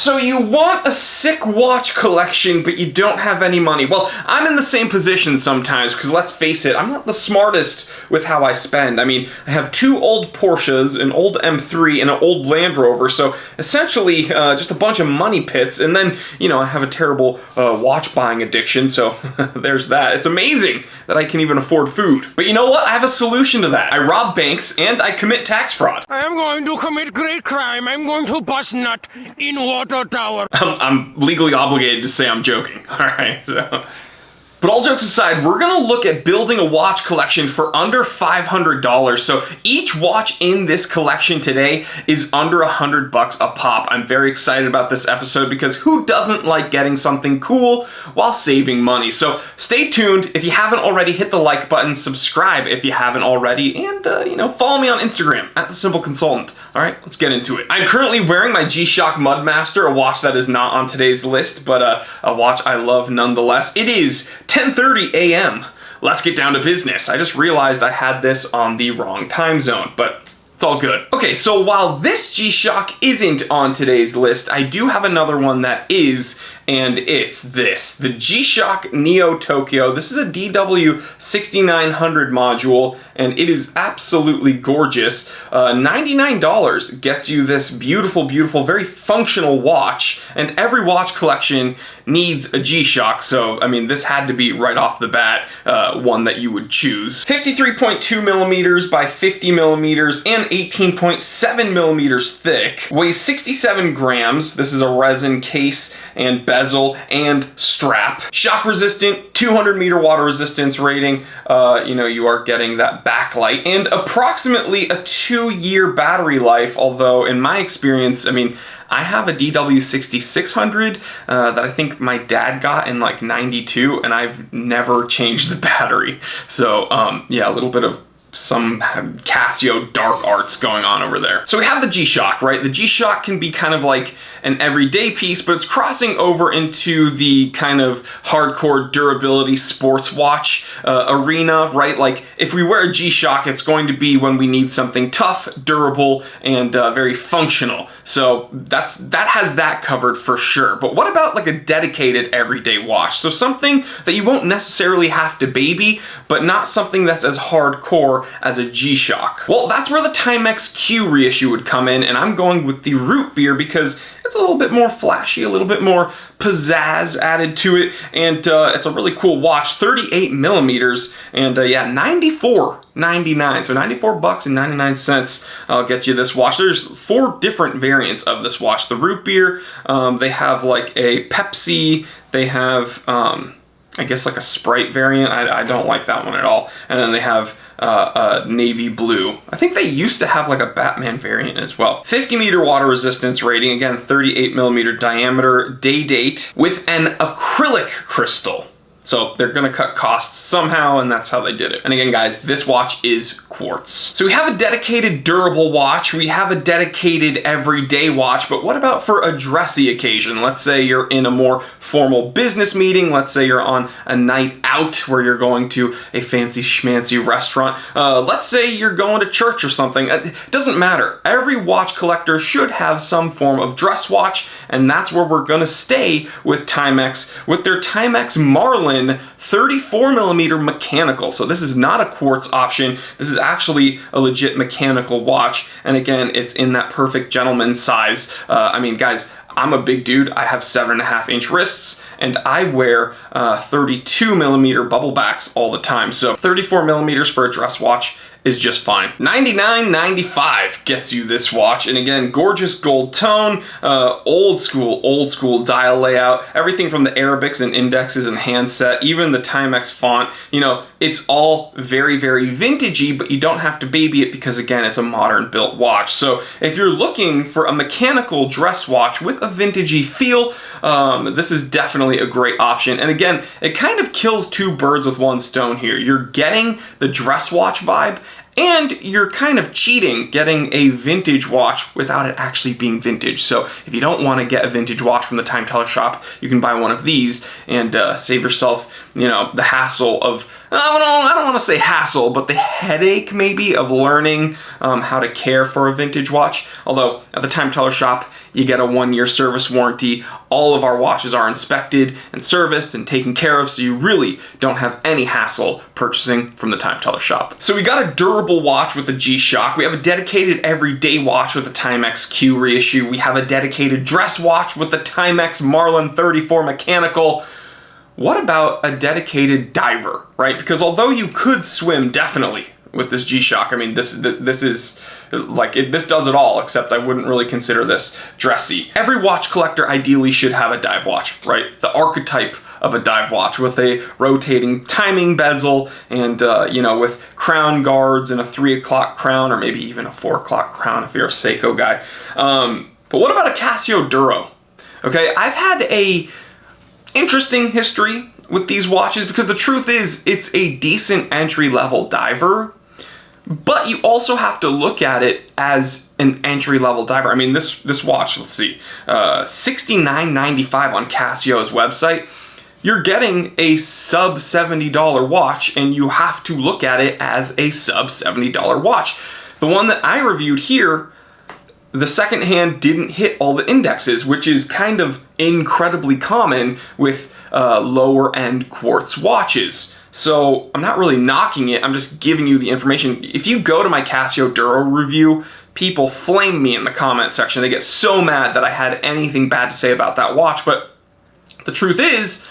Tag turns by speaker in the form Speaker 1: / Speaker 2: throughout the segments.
Speaker 1: So you want a sick watch collection, but you don't have any money. Well, I'm in the same position sometimes, because let's face it, I'm not the smartest with how I spend. I mean, I have 2 old Porsches, an old M3, and an old Land Rover, so essentially just a bunch of money pits, and then, you know, I have a terrible watch buying addiction, so there's that. It's amazing that I can even afford food. But you know what? I have a solution to that. I rob banks, and I commit tax fraud.
Speaker 2: I am going to commit great crime. I'm going to bust nut in water tower.
Speaker 1: I'm legally obligated to say I'm joking. All right, so. But all jokes aside, we're gonna look at building a watch collection for under $500. So each watch in this collection today is under $100 a pop. I'm very excited about this episode because who doesn't like getting something cool while saving money? So stay tuned. If you haven't already, hit the like button, subscribe if you haven't already, and you know, follow me on Instagram at The Simple Consultant. All right, let's get into it. I'm currently wearing my G-Shock Mudmaster, a watch that is not on today's list, but a watch I love nonetheless. It is 10:30 a.m. Let's get down to business. I just realized I had this on the wrong time zone, but it's all good. Okay, so while this G-Shock isn't on today's list, I do have another one that is, and it's this, the G-Shock Neo Tokyo. This is a DW6900 module, and it is absolutely gorgeous. $99 gets you this beautiful, beautiful, very functional watch, and every watch collection needs a G-Shock, so I mean, this had to be right off the bat one that you would choose. 53.2 millimeters by 50 millimeters and 18.7 millimeters thick. Weighs 67 grams. This is a resin case and bezel and strap. Shock resistant, 200 meter water resistance rating. You know, you are getting that backlight, and approximately a 2-year battery life, although in my experience, I mean, I have a DW6600 that I think my dad got in like 92, and I've never changed the battery. So yeah, a little bit of some Casio dark arts going on over there. So we have the G-Shock, right? The G-Shock can be kind of like an everyday piece, but it's crossing over into the kind of hardcore durability sports watch arena, right? Like if we wear a G-Shock, it's going to be when we need something tough, durable, and very functional. So that has that covered for sure. But what about like a dedicated everyday watch? So something that you won't necessarily have to baby, but not something that's as hardcore as a G-Shock. Well, that's where the Timex Q Reissue would come in, and I'm going with the root beer because it's a little bit more flashy, a little bit more pizzazz added to it, and it's a really cool watch. 38 millimeters, and yeah, $94.99. So $94.99 I'll get you this watch. There's 4 different variants of this watch. The root beer, they have like a Pepsi, they have I guess like a Sprite variant. I don't like that one at all. And then they have navy blue. I think they used to have like a Batman variant as well. 50 meter water resistance rating, again 38 millimeter diameter, day date with an acrylic crystal. So they're gonna cut costs somehow, and that's how they did it. And again, guys, this watch is quartz. So we have a dedicated durable watch, we have a dedicated everyday watch, but what about for a dressy occasion? Let's say you're in a more formal business meeting, let's say you're on a night out where you're going to a fancy schmancy restaurant, let's say you're going to church or something. It doesn't matter. Every watch collector should have some form of dress watch, and that's where we're gonna stay with Timex, with their Timex Marlin 34 millimeter mechanical. So this is not a quartz option. This is actually a legit mechanical watch. And again, it's in that perfect gentleman size. I mean, guys, I'm a big dude. I have 7.5-inch wrists, and I wear 32 millimeter bubble backs all the time. So 34 millimeters for a dress watch is just fine. $99.95 gets you this watch, and again, gorgeous gold tone, old school dial layout, everything from the Arabics and indexes and handset, even the Timex font. You know, it's all very, very vintagey, but you don't have to baby it because again, it's a modern built watch. So if you're looking for a mechanical dress watch with a vintagey feel, this is definitely a great option. And again, it kind of kills 2 birds with 1 stone here. You're getting the dress watch vibe And you're kind of cheating getting a vintage watch without it actually being vintage. So if you don't want to get a vintage watch from the Time Teller shop, you can buy one of these and save yourself, the hassle of, I don't want to say hassle, but the headache maybe of learning how to care for a vintage watch. Although at the Time Teller shop, you get a 1-year service warranty. All of our watches are inspected and serviced and taken care of, so you really don't have any hassle purchasing from the Time Teller shop. So we got a durable watch with the G-Shock. We have a dedicated everyday watch with the Timex Q Reissue. We have a dedicated dress watch with the Timex Marlin 34 mechanical. What about a dedicated diver, right? Because although you could swim definitely with this G-Shock, I mean, this is like, this does it all, except I wouldn't really consider this dressy. Every watch collector ideally should have a dive watch, right? The archetype of a dive watch with a rotating timing bezel and, with crown guards and a 3 o'clock crown, or maybe even a 4 o'clock crown if you're a Seiko guy. But what about a Casio Duro? Okay, I've had a interesting history with these watches because the truth is it's a decent entry-level diver, but you also have to look at it as an entry-level diver. I mean, this watch, let's see, $69.95 on Casio's website. You're getting a sub $70 watch, and you have to look at it as a sub $70 watch. The one that I reviewed here, the second hand didn't hit all the indexes, which is kind of incredibly common with lower end quartz watches. So I'm not really knocking it, I'm just giving you the information. If you go to my Casio Duro review, people flame me in the comment section. They get so mad that I had anything bad to say about that watch, but the truth is,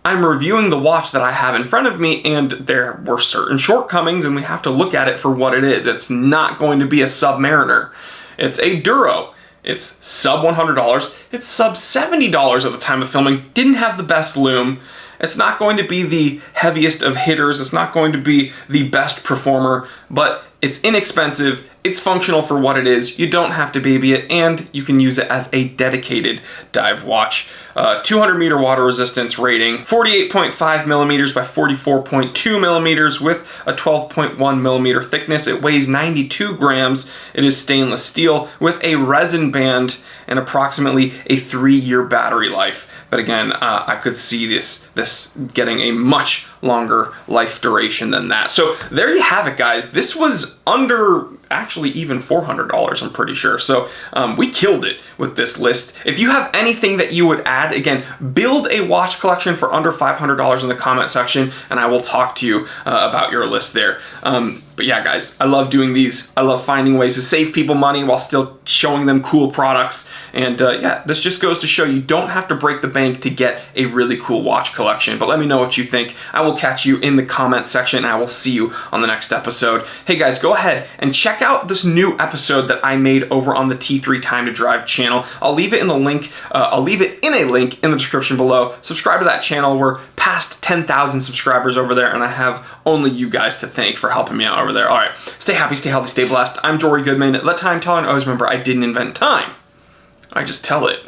Speaker 1: I'm reviewing the watch that I have in front of me, and there were certain shortcomings, and we have to look at it for what it is. It's not going to be a Submariner. It's a Duro. It's sub $100. It's sub $70 at the time of filming. Didn't have the best lume. It's not going to be the heaviest of hitters. It's not going to be the best performer, but it's inexpensive. It's functional for what it is. You don't have to baby it, and you can use it as a dedicated dive watch. 200 meter water resistance rating, 48.5 millimeters by 44.2 millimeters with a 12.1 millimeter thickness. It weighs 92 grams. It is stainless steel with a resin band and approximately a 3-year battery life. But again, I could see this getting a much longer life duration than that. So there you have it, guys. This was under actually even $400, I'm pretty sure. So we killed it with this list. If you have anything that you would add, again, build a watch collection for under $500 in the comment section, and I will talk to you about your list there. But yeah, guys, I love doing these. I love finding ways to save people money while still showing them cool products. And yeah, this just goes to show you don't have to break the bank to get a really cool watch collection. But let me know what you think. I will catch you in the comment section. I will see you on the next episode. Hey guys, go ahead and check out this new episode that I made over on the T3 Time to Drive channel. I'll leave it in the link. I'll leave it in a link in the description below. Subscribe to that channel. We're past 10,000 subscribers over there, and I have only you guys to thank for helping me out over there. All right, stay happy, stay healthy, stay blessed. I'm Jory Goodman. Let time tell, and always remember, I didn't invent time. I just tell it.